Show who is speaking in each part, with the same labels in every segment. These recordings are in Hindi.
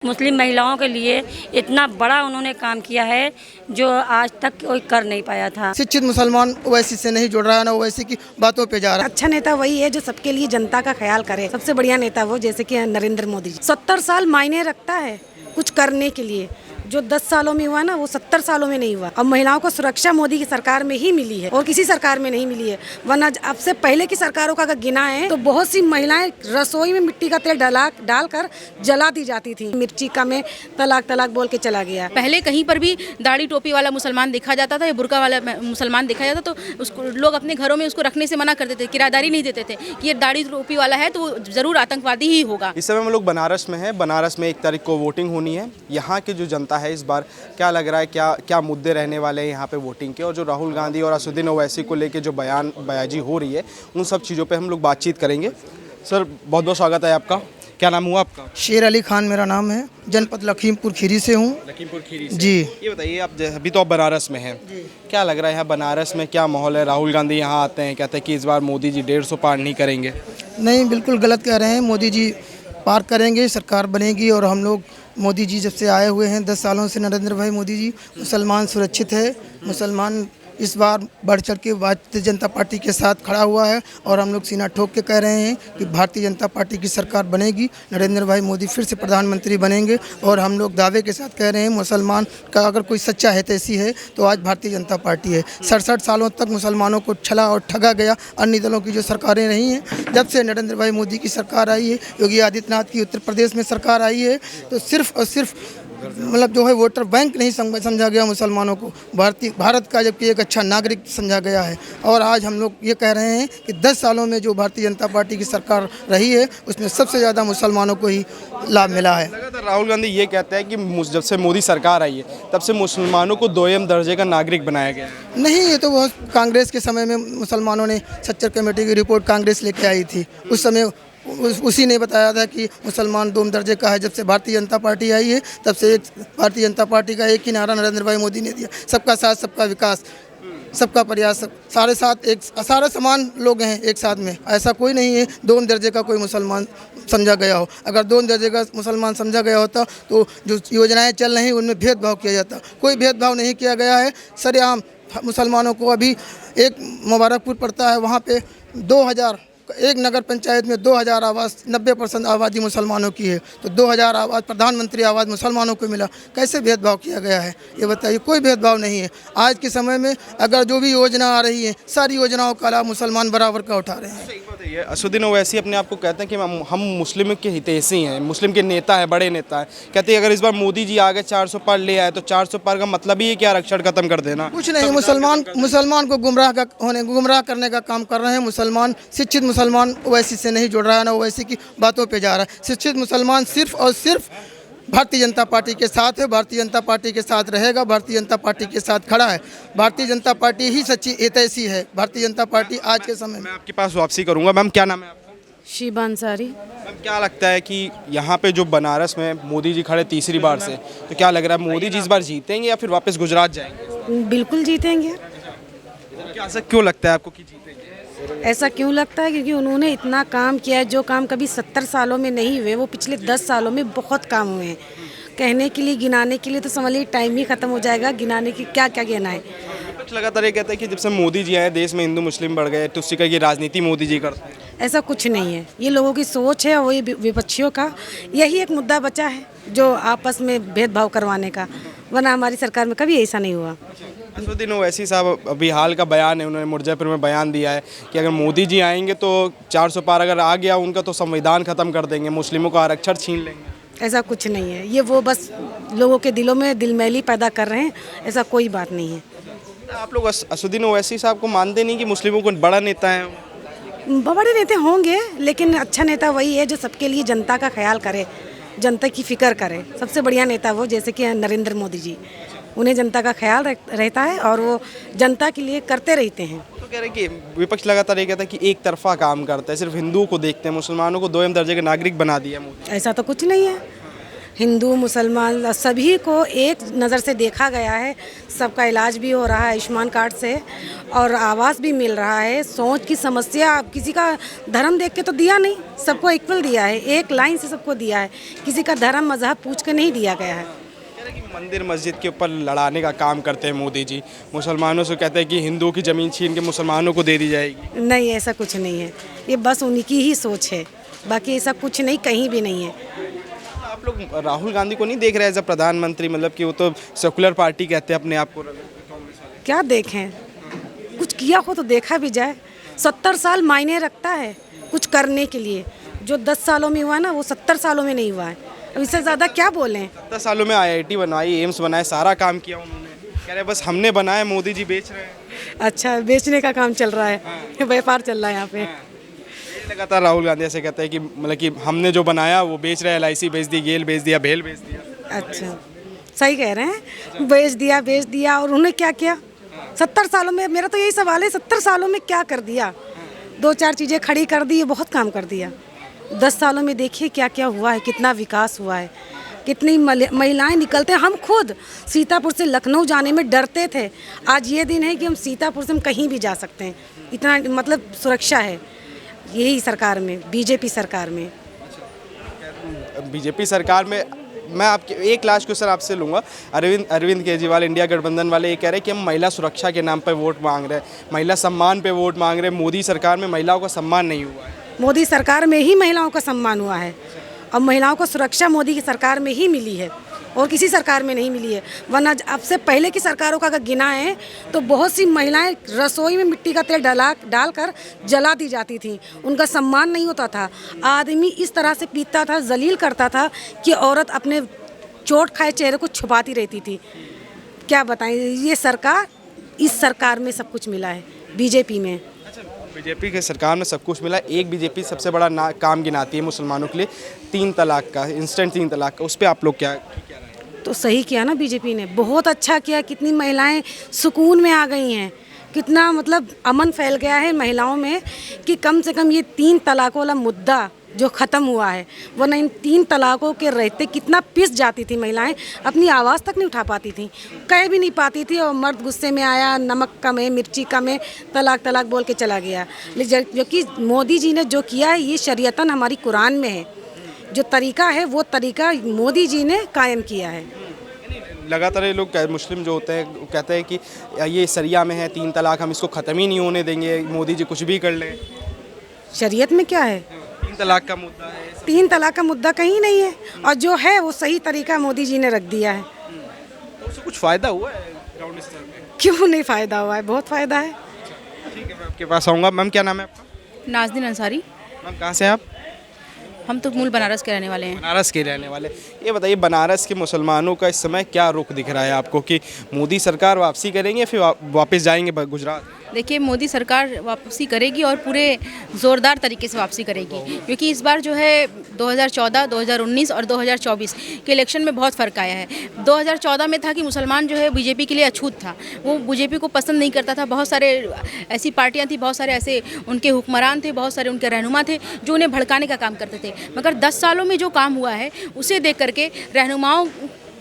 Speaker 1: मुस्लिम महिलाओं के लिए इतना बड़ा उन्होंने काम किया है जो आज तक कोई कर नहीं पाया था।
Speaker 2: शिक्षित मुसलमान ओवैसी से नहीं जुड़ रहा है, ना ओवैसी की बातों पे जा रहा है।
Speaker 3: अच्छा नेता वही है जो सबके लिए जनता का ख्याल करे। सबसे बढ़िया नेता वो जैसे कि नरेंद्र मोदी जी। 70 साल मायने रखता है कुछ करने के लिए। जो 10 सालों में हुआ ना वो 70 सालों में नहीं हुआ। अब महिलाओं को सुरक्षा मोदी की सरकार में ही मिली है और किसी सरकार में नहीं मिली है, वरना अब से पहले की सरकारों का अगर गिना है तो बहुत सी महिलाएं रसोई में मिट्टी का तेल डालकर जला दी जाती थी। मिर्ची का में तलाक तलाक बोल के चला गया।
Speaker 4: पहले कहीं पर भी दाढ़ी टोपी वाला मुसलमान देखा जाता था या बुर्का वाला मुसलमान देखा जाता तो उसको लोग अपने घरों में उसको रखने से मना कर देते थे, किराएदारी नहीं देते थे कि ये दाढ़ी टोपी वाला है तो जरूर आतंकवादी ही होगा।
Speaker 5: इस समय हम लोग बनारस में हैं। बनारस में 1 तारीख को वोटिंग होनी है। यहाँ की जो जनता है इस बार क्या लग रहा है, क्या मुद्दे रहने वाले हैं यहाँ पे वोटिंग के, और जो राहुल गांधी और असदुद्दीन ओवैसी को लेके जो बयानबाजी हो रही है उन सब चीज़ों पे हम लोग बातचीत करेंगे। सर बहुत बहुत स्वागत है आपका। क्या नाम हुआ आपका?
Speaker 2: शेर अली खान मेरा नाम है, जनपद लखीमपुर खीरी से हूँ।
Speaker 5: लखीमपुर खीरी से।
Speaker 2: जी
Speaker 5: ये बताइए, आप अभी तो आप बनारस में हैं, क्या लग रहा है यहाँ बनारस में क्या माहौल है? राहुल गांधी यहाँ आते हैं, कहते हैं कि इस बार मोदी जी 150 पार नहीं करेंगे।
Speaker 2: नहीं, बिल्कुल गलत कह रहे हैं। मोदी जी पार करेंगे, सरकार बनेगी। और हम लोग मोदी जी जब से आए हुए हैं 10 सालों से, नरेंद्र भाई मोदी जी, मुसलमान सुरक्षित है। मुसलमान इस बार बढ़ चढ़ के भारतीय जनता पार्टी के साथ खड़ा हुआ है और हम लोग सीना ठोक के कह रहे हैं कि भारतीय जनता पार्टी की सरकार बनेगी, नरेंद्र भाई मोदी फिर से प्रधानमंत्री बनेंगे। और हम लोग दावे के साथ कह रहे हैं, मुसलमान का अगर कोई सच्चा हितैषी है तो आज भारतीय जनता पार्टी है। 67 सालों तक मुसलमानों को छला और ठगा गया अन्य दलों की जो सरकारें रही हैं। जब से नरेंद्र भाई मोदी की सरकार आई है, योगी आदित्यनाथ की उत्तर प्रदेश में सरकार आई है, तो सिर्फ और सिर्फ मतलब जो है वोटर बैंक नहीं समझा गया मुसलमानों को, भारत का जबकि एक अच्छा नागरिक समझा गया है। और आज हम लोग ये कह रहे हैं कि 10 सालों में जो भारतीय जनता पार्टी की सरकार रही है उसमें सबसे ज़्यादा मुसलमानों को ही लाभ मिला है।
Speaker 5: लगातार राहुल गांधी ये कहते हैं कि जब से मोदी सरकार आई है तब से मुसलमानों को 2ym दर्जे का नागरिक बनाया गया है।
Speaker 2: नहीं, ये तो बहुत कांग्रेस के समय में मुसलमानों ने सच्चर कमेटी की रिपोर्ट कांग्रेस लेके आई थी। उस समय उसी ने बताया था कि मुसलमान 2 दर्जे का है। जब से भारतीय जनता पार्टी आई है तब से भारतीय जनता पार्टी का एक ही नारा नरेंद्र भाई मोदी ने दिया, सबका साथ सबका विकास, सबका प्रयास, सारे साथ एक, सारे समान लोग हैं एक साथ में। ऐसा कोई नहीं है 2 दर्जे का कोई मुसलमान समझा गया हो। अगर 2 दर्जे का मुसलमान समझा गया होता तो जो योजनाएं चल रही उनमें भेदभाव किया जाता। कोई भेदभाव नहीं किया गया है। सरेआम मुसलमानों को अभी एक मुबारकपुर पड़ता है, वहाँ पे 2000 एक नगर पंचायत में 2000 आवास, 90% आबादी मुसलमानों की है, तो 2000 आवास प्रधानमंत्री आवास मुसलमानों को मिला। कैसे भेदभाव किया गया है ये बताइए? कोई भेदभाव नहीं है। आज के समय में अगर जो भी योजना आ रही है सारी योजनाओं का लाभ मुसलमान बराबर का उठा रहे हैं।
Speaker 5: असदुद्दीन ओवैसी अपने आप को कहते हैं कि हम मुस्लिम के हितैषी हैं, मुस्लिम के नेता हैं, बड़े नेता हैं। कहते हैं अगर इस बार मोदी जी आगे 400 पार ले आए तो 400 पार का मतलब ही है कि आरक्षण खत्म कर देना।
Speaker 2: कुछ नहीं, मुसलमान को गुमराह करने का काम कर रहे हैं। मुसलमान शिक्षित मुसलमान ओवैसी से नहीं जुड़ रहा है, ना ओवैसी की बातों पे जा रहा है। शिक्षित मुसलमान सिर्फ और सिर्फ भारतीय जनता पार्टी के साथ है, भारतीय जनता पार्टी के साथ रहेगा, भारतीय जनता पार्टी के साथ खड़ा है। भारतीय जनता पार्टी ही सच्ची हितैषी है। भारतीय जनता पार्टी आज के समय में।
Speaker 5: मैं आपके पास वापसी करूंगा। मैम क्या नाम है आपका?
Speaker 3: शिबा अंसारी।
Speaker 5: मैम क्या लगता है कि यहाँ पे जो बनारस में मोदी जी खड़े तीसरी बार से, तो क्या लग रहा है मोदी जी इस बार जीतेंगे या फिर वापस गुजरात जाएंगे?
Speaker 3: बिल्कुल जीतेंगे।
Speaker 5: क्या ऐसा क्यों लगता है आपको कि जीतेंगे?
Speaker 3: ऐसा क्यों लगता है? क्योंकि उन्होंने इतना काम किया है जो काम कभी 70 सालों में नहीं हुए, वो पिछले 10 सालों में बहुत काम हुए हैं। कहने के लिए, गिनाने के लिए तो समझ लीजिए टाइम ही खत्म हो जाएगा। गिनाने की क्या क्या गिना है।
Speaker 5: कुछ लगातार ये कहता है कि जब से मोदी जी आए देश में हिंदू मुस्लिम बढ़ गए, तो उसी का ये राजनीति मोदी जी करते हैं।
Speaker 3: ऐसा कुछ नहीं है, ये लोगों की सोच है और वही विपक्षियों का यही एक मुद्दा बचा है जो आपस में भेदभाव करवाने का, वरना हमारी सरकार में कभी ऐसा नहीं हुआ।
Speaker 5: असदुद्दीन ओवैसी साहब अभी हाल का बयान है, उन्होंने मुर्जापुर में बयान दिया है कि अगर मोदी जी आएंगे तो 400 पार अगर आ गया उनका तो संविधान खत्म कर देंगे, मुस्लिमों का आरक्षण छीन लेंगे।
Speaker 3: ऐसा कुछ नहीं है, ये वो बस लोगों के दिलों में दिलमैली पैदा कर रहे हैं। ऐसा कोई बात नहीं है।
Speaker 5: आप लोग असदुद्दीन ओवैसी साहब को मानते नहीं कि मुस्लिमों को बड़ा नेता है?
Speaker 3: बड़े नेता होंगे लेकिन अच्छा नेता वही है जो सबके लिए जनता का ख्याल करे, जनता की फिक्र करे। सबसे बढ़िया नेता वो जैसे कि नरेंद्र मोदी जी, उन्हें जनता का ख्याल रहता है और वो जनता के लिए करते रहते हैं।
Speaker 5: तो कह रहे कि विपक्ष लगातार ये कहता है कि एक तरफा काम करता है, सिर्फ हिंदुओं को देखते हैं, मुसलमानों को 2ym दर्जे के नागरिक बना दिया मोदी।
Speaker 3: ऐसा तो कुछ नहीं है। हिंदू मुसलमान सभी को एक नज़र से देखा गया है। सबका इलाज भी हो रहा है आयुष्मान कार्ड से और आवास भी मिल रहा है। सोच की समस्या किसी का धर्म देख के तो दिया नहीं, सबको इक्वल दिया है, एक लाइन से सबको दिया है, किसी का धर्म मजहब पूछ के नहीं दिया गया है।
Speaker 5: मंदिर मस्जिद के ऊपर लड़ाने का काम करते हैं मोदी जी, मुसलमानों से कहते हैं कि हिंदुओं की ज़मीन छीन के मुसलमानों को दे दी जाएगी।
Speaker 3: नहीं, ऐसा कुछ नहीं है, ये बस उन्हीं की ही सोच है, बाकी ऐसा कुछ नहीं, कहीं भी नहीं है।
Speaker 5: आप लोग राहुल गांधी को नहीं देख रहे एज अ प्रधानमंत्री, मतलब कि वो तो सेकुलर पार्टी कहते हैं अपने आप को।
Speaker 3: क्या देखें, कुछ किया हो तो देखा भी जाए। 70 साल मायने रखता है कुछ करने के लिए, जो 10 सालों में हुआ ना वो 70 सालों में नहीं हुआ है। अब इससे ज़्यादा क्या बोलें।
Speaker 5: 10 सालों में IIT बनवाई, एम्स बनाए, सारा काम किया उन्होंने, कह रहे बस हमने बनाया, मोदी जी बेच रहे हैं।
Speaker 3: अच्छा, बेचने का काम चल रहा है, व्यापार चल रहा है यहाँ पे।
Speaker 5: लगातार राहुल गांधी ऐसे कहते हैं कि मतलब कि हमने जो बनाया वो बेच रहे हैं, LIC बेच दी, गेल बेच दिया, भेल बेच दिया।
Speaker 3: अच्छा, सही कह रहे हैं, बेच दिया और उन्होंने क्या किया 70 सालों में? मेरा तो यही सवाल है, 70 सालों में क्या कर दिया? 2-4 चीज़ें खड़ी कर दी, बहुत काम कर दिया। 10 सालों में देखिए क्या क्या हुआ है, कितना विकास हुआ है, कितनी महिलाएं निकलते हैं। हम खुद सीतापुर से लखनऊ जाने में डरते थे, आज ये दिन है कि हम सीतापुर से हम कहीं भी जा सकते हैं, इतना मतलब सुरक्षा है यही सरकार में, बीजेपी सरकार में।
Speaker 5: बीजेपी सरकार में मैं आपके एक लास्ट क्वेश्चन आपसे लूँगा। अरविंद केजरीवाल इंडिया गठबंधन वाले ये कह रहे हैं कि हम महिला सुरक्षा के नाम पर वोट मांग रहे हैं, महिला सम्मान पे वोट मांग रहे हैं, मोदी सरकार में महिलाओं का सम्मान नहीं हुआ है।
Speaker 3: मोदी सरकार में ही महिलाओं का सम्मान हुआ है और महिलाओं को सुरक्षा मोदी की सरकार में ही मिली है और किसी सरकार में नहीं मिली है। वरना अब से पहले की सरकारों का अगर गिना है तो बहुत सी महिलाएं रसोई में मिट्टी का तेल डालकर जला दी जाती थी, उनका सम्मान नहीं होता था। आदमी इस तरह से पीटता था, जलील करता था कि औरत अपने चोट खाए चेहरे को छुपाती रहती थी। क्या बताएं, ये सरकार, इस सरकार में सब कुछ मिला है बीजेपी में।
Speaker 5: बीजेपी के सरकार में सब कुछ मिला। एक बीजेपी सबसे बड़ा काम गिनाती है मुसलमानों के लिए 3 तलाक का, इंस्टेंट 3 तलाक का, उस पर आप लोग क्या
Speaker 3: तो सही किया ना बीजेपी ने, बहुत अच्छा किया। कितनी महिलाएं सुकून में आ गई हैं, कितना मतलब अमन फैल गया है महिलाओं में कि कम से कम ये 3 तलाकों वाला मुद्दा जो ख़त्म हुआ है, वरना इन 3 तलाकों के रहते कितना पिस जाती थी महिलाएं, अपनी आवाज़ तक नहीं उठा पाती थी, कह भी नहीं पाती थी। और मर्द गुस्से में आया, नमक कम है, मिर्ची कम है, तलाक तलाक बोल के चला गया। लेकिन जो कि मोदी जी ने जो किया है, ये शरीयतन हमारी कुरान में है, जो तरीका है वो तरीका मोदी जी ने कायम किया है।
Speaker 5: लगातार ये लोग मुस्लिम जो होते हैं कहते हैं कि ये सरिया में है 3 तलाक, हम इसको ख़त्म ही नहीं होने देंगे, मोदी जी कुछ भी कर लें।
Speaker 3: शरीयत में क्या है?
Speaker 5: 3 तलाक का मुद्दा है।
Speaker 3: 3 तलाक का मुद्दा कहीं नहीं है, और जो है वो सही तरीका मोदी जी ने रख दिया है।
Speaker 5: तो उससे कुछ फ़ायदा हुआ है ग्राउंड स्तर पे?
Speaker 3: क्यों नहीं फ़ायदा हुआ है, बहुत फ़ायदा है।
Speaker 5: ठीक है, मैं आपके पास आऊँगा। मैम क्या नाम है आपका?
Speaker 4: नाज़नीन अंसारी।
Speaker 5: मैम कहाँ से हैं आप?
Speaker 4: हम तो मूल बनारस के रहने वाले हैं।
Speaker 5: बनारस के रहने वाले। ये बताइए, बनारस के मुसलमानों का इस समय क्या रुख दिख रहा है आपको, कि मोदी सरकार वापसी करेंगे फिर वापस जाएंगे गुजरात?
Speaker 4: देखिए, मोदी सरकार वापसी करेगी और पूरे ज़ोरदार तरीके से वापसी करेगी, क्योंकि इस बार जो है 2014, 2019 और 2024 के इलेक्शन में बहुत फ़र्क आया है। 2014 में था कि मुसलमान जो है बीजेपी के लिए अछूत था, वो बीजेपी को पसंद नहीं करता था। बहुत सारे ऐसी पार्टियां थी, बहुत सारे ऐसे उनके हुक्मरान थे, बहुत सारे उनके रहनुमा थे जो उन्हें भड़काने का काम करते थे। मगर 10 सालों में जो काम हुआ है उसे देख करके रहनुमाओं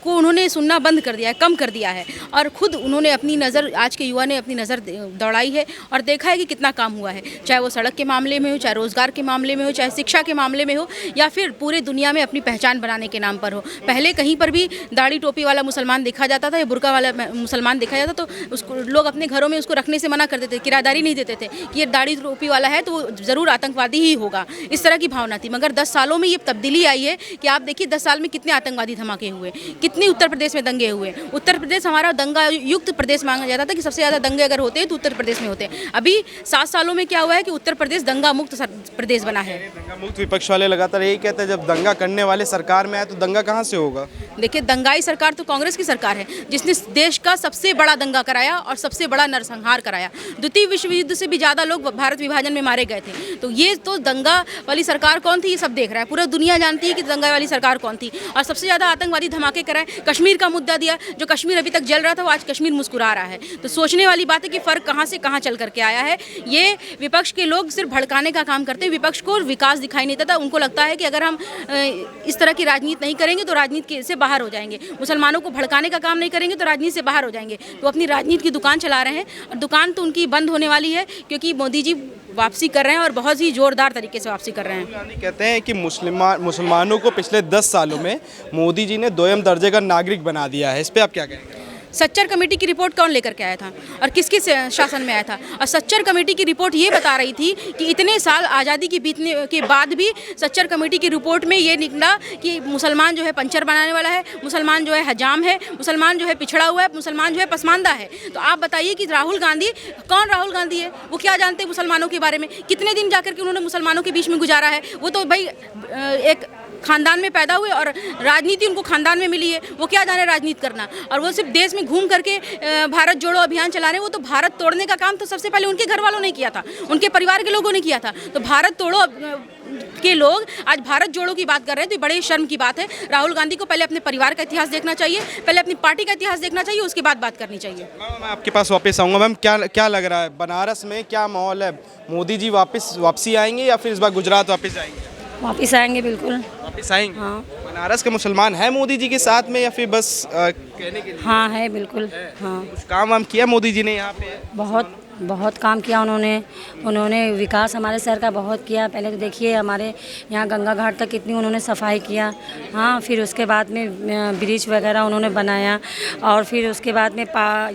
Speaker 4: को उन्होंने सुनना बंद कर दिया है, कम कर दिया है, और ख़ुद उन्होंने अपनी नज़र, आज के युवा ने अपनी नज़र दौड़ाई है और देखा है कि कितना काम हुआ है, चाहे वो सड़क के मामले में हो, चाहे रोज़गार के मामले में हो, चाहे शिक्षा के मामले में हो, या फिर पूरे दुनिया में अपनी पहचान बनाने के नाम पर हो। पहले कहीं पर भी दाढ़ी टोपी वाला मुसलमान देखा जाता था या बुर्का वाला मुसलमान देखा जाता तो उसको लोग अपने घरों में उसको रखने से मना कर देते, किराएदारी नहीं देते थे कि ये दाढ़ी टोपी वाला है तो वो ज़रूर आतंकवादी ही होगा, इस तरह की भावना थी। मगर 10 सालों में ये तब्दीली आई है कि आप देखिए 10 साल में कितने आतंकवादी धमाके हुए, कितनी उत्तर प्रदेश में दंगे हुए। उत्तर प्रदेश हमारा दंगा युक्त प्रदेश मांगा जाता था कि सबसे ज़्यादा दंगे अगर होते हैं तो उत्तर प्रदेश में होते हैं। अभी 7 सालों में क्या हुआ है कि उत्तर प्रदेश दंगा मुक्त प्रदेश बना है।
Speaker 5: दंगा मुक्त विपक्ष वाले लगातार यही कहते हैं, जब दंगा करने वाले सरकार में आए तो दंगा कहाँ से होगा?
Speaker 4: देखिए, दंगाई सरकार तो कांग्रेस की सरकार है, जिसने देश का सबसे बड़ा दंगा कराया और सबसे बड़ा नरसंहार कराया। द्वितीय विश्व युद्ध से भी ज़्यादा लोग भारत विभाजन में मारे गए थे। तो ये तो दंगा वाली सरकार कौन थी, ये सब देख रहा है, पूरा दुनिया जानती है कि दंगा वाली सरकार कौन थी। और सबसे ज़्यादा आतंकवादी धमाके कराए, कश्मीर का मुद्दा दिया, जो कश्मीर अभी तक जल रहा था वो आज कश्मीर मुस्कुरा रहा है। तो सोचने वाली बात है कि फ़र्क कहाँ से कहाँ चल करके आया है। ये विपक्ष के लोग सिर्फ भड़काने का काम करते हैं, विपक्ष को विकास दिखाई नहीं देता। उनको लगता है कि अगर हम इस तरह की राजनीति नहीं करेंगे तो राजनीति से बाहर हो जाएंगे, मुसलमानों को भड़काने का काम नहीं करेंगे तो राजनीति से बाहर हो जाएंगे। तो अपनी राजनीति की दुकान चला रहे हैं और दुकान तो उनकी बंद होने वाली है, क्योंकि मोदी जी वापसी कर रहे हैं और बहुत ही जोरदार तरीके से वापसी कर रहे हैं।
Speaker 5: गांधी कहते हैं कि मुसलमानों को पिछले 10 सालों में मोदी जी ने दोयम दर्जे का नागरिक बना दिया है। इस पर आप क्या कहेंगे?
Speaker 4: सच्चर कमेटी की रिपोर्ट कौन लेकर के आया था और किसके शासन में आया था? और सच्चर कमेटी की रिपोर्ट ये बता रही थी कि इतने साल आज़ादी की बीतने के बाद भी सच्चर कमेटी की रिपोर्ट में ये निकला कि मुसलमान जो है पंचर बनाने वाला है, मुसलमान जो है हजाम है, मुसलमान जो है पिछड़ा हुआ है, मुसलमान जो है पसमानदा है। तो आप बताइए कि राहुल गांधी, कौन राहुल गांधी है? वो क्या जानते हैं मुसलमानों के बारे में? कितने दिन जाकर के उन्होंने मुसलमानों के बीच में गुजारा है? वो तो भाई एक खानदान में पैदा हुए और राजनीति उनको खानदान में मिली है। वो क्या जाने राजनीति करना, और वो सिर्फ देश में घूम करके भारत जोड़ो अभियान चला रहे हैं। वो तो भारत तोड़ने का काम तो सबसे पहले उनके घर वालों ने किया था, उनके परिवार के लोगों ने किया था। तो भारत तोड़ो के लोग आज भारत जोड़ो की बात कर रहे हैं, तो बड़े शर्म की बात है। राहुल गांधी को पहले अपने परिवार का इतिहास देखना चाहिए, पहले अपनी पार्टी का इतिहास देखना चाहिए, उसके बाद बात करनी चाहिए।
Speaker 5: मैं आपके पास वापस आऊँगा। मैम, क्या लग रहा है, बनारस में क्या माहौल है? मोदी जी वापसी आएंगे या फिर इस बार गुजरात वापस आएंगे?
Speaker 1: वापस आएंगे, बिल्कुल
Speaker 5: वापस आएंगे।
Speaker 1: हाँ।
Speaker 5: बनारस के मुसलमान है मोदी जी के साथ में या फिर बस कहने के लिए?
Speaker 1: हाँ है, बिल्कुल। हाँ,
Speaker 5: कुछ काम वाम किया मोदी जी ने यहाँ पे?
Speaker 1: बहुत काम किया उन्होंने विकास हमारे शहर का बहुत किया। पहले तो देखिए हमारे यहाँ गंगा घाट तक कितनी उन्होंने सफाई किया। हाँ, फिर उसके बाद में ब्रिज वगैरह उन्होंने बनाया, और फिर उसके बाद में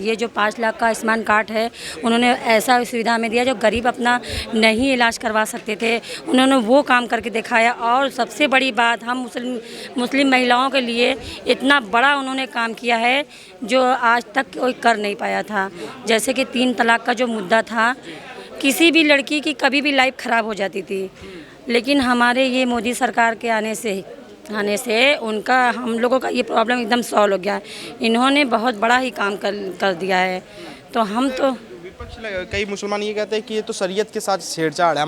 Speaker 1: ये जो 5 लाख का आयुष्मान कार्ड है उन्होंने ऐसा सुविधा में दिया जो गरीब अपना नहीं इलाज करवा सकते थे, उन्होंने वो काम करके दिखाया। और सबसे बड़ी बात, हम मुस्लिम महिलाओं के लिए इतना बड़ा उन्होंने काम किया है जो आज तक कोई कर नहीं पाया था। जैसे कि 3 तलाक का जो मुद्दा था, किसी भी लड़की की कभी भी लाइफ ख़राब हो जाती थी, लेकिन हमारे ये मोदी सरकार के आने से उनका, हम लोगों का ये प्रॉब्लम एकदम सॉल्व हो गया है। इन्होंने बहुत बड़ा ही काम कर दिया है। तो हम तो
Speaker 5: कई मुसलमान ये कहते हैं कि ये तो शरीयत के साथ छेड़छाड़ है,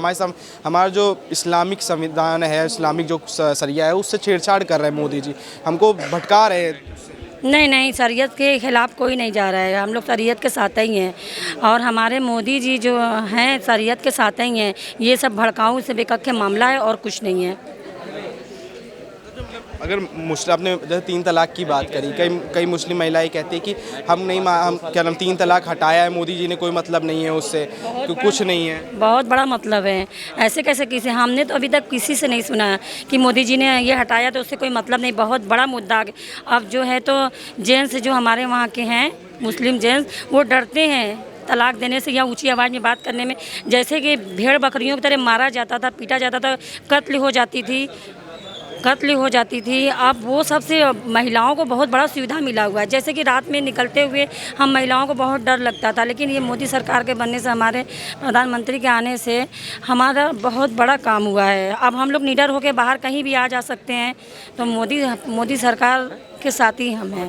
Speaker 5: हमारा जो इस्लामिक संविधान है, इस्लामिक जो शरिया है उससे छेड़छाड़ कर रहे हैं मोदी जी, हमको भटका रहे हैं।
Speaker 1: नहीं, शरीयत के खिलाफ़ कोई नहीं जा रहा है, हम लोग शरीयत के साथ ही हैं, और हमारे मोदी जी जो हैं शरीयत के साथ ही हैं। ये सब भड़काऊ से बेकक के मामला है और कुछ नहीं है।
Speaker 5: अगर आपने जैसे 3 तलाक की बात करी, कई मुस्लिम महिलाएं कहती है कि हम 3 तलाक हटाया है मोदी जी ने, कोई मतलब नहीं है उससे, कुछ नहीं है। बहुत
Speaker 1: बड़ा मतलब है। ऐसे कैसे हमने तो अभी तक किसी से नहीं सुना कि मोदी जी ने ये हटाया तो उससे कोई मतलब नहीं। बहुत बड़ा मुद्दा अब जो है, तो जेंट्स जो हमारे वहाँ के हैं मुस्लिम जेंट्स, वो डरते हैं तलाक देने से या ऊंची आवाज़ में बात करने में। जैसे कि भेड़ बकरियों की तरह मारा जाता था, पीटा जाता था, कत्ल हो जाती थी। अब वो सबसे महिलाओं को बहुत बड़ा सुविधा मिला हुआ है। जैसे कि रात में निकलते हुए हम महिलाओं को बहुत डर लगता था, लेकिन ये मोदी सरकार के बनने से, हमारे प्रधानमंत्री के आने से हमारा बहुत बड़ा काम हुआ है। अब हम लोग निडर होकर बाहर कहीं भी आ जा सकते हैं। तो मोदी सरकार के साथ ही हम हैं।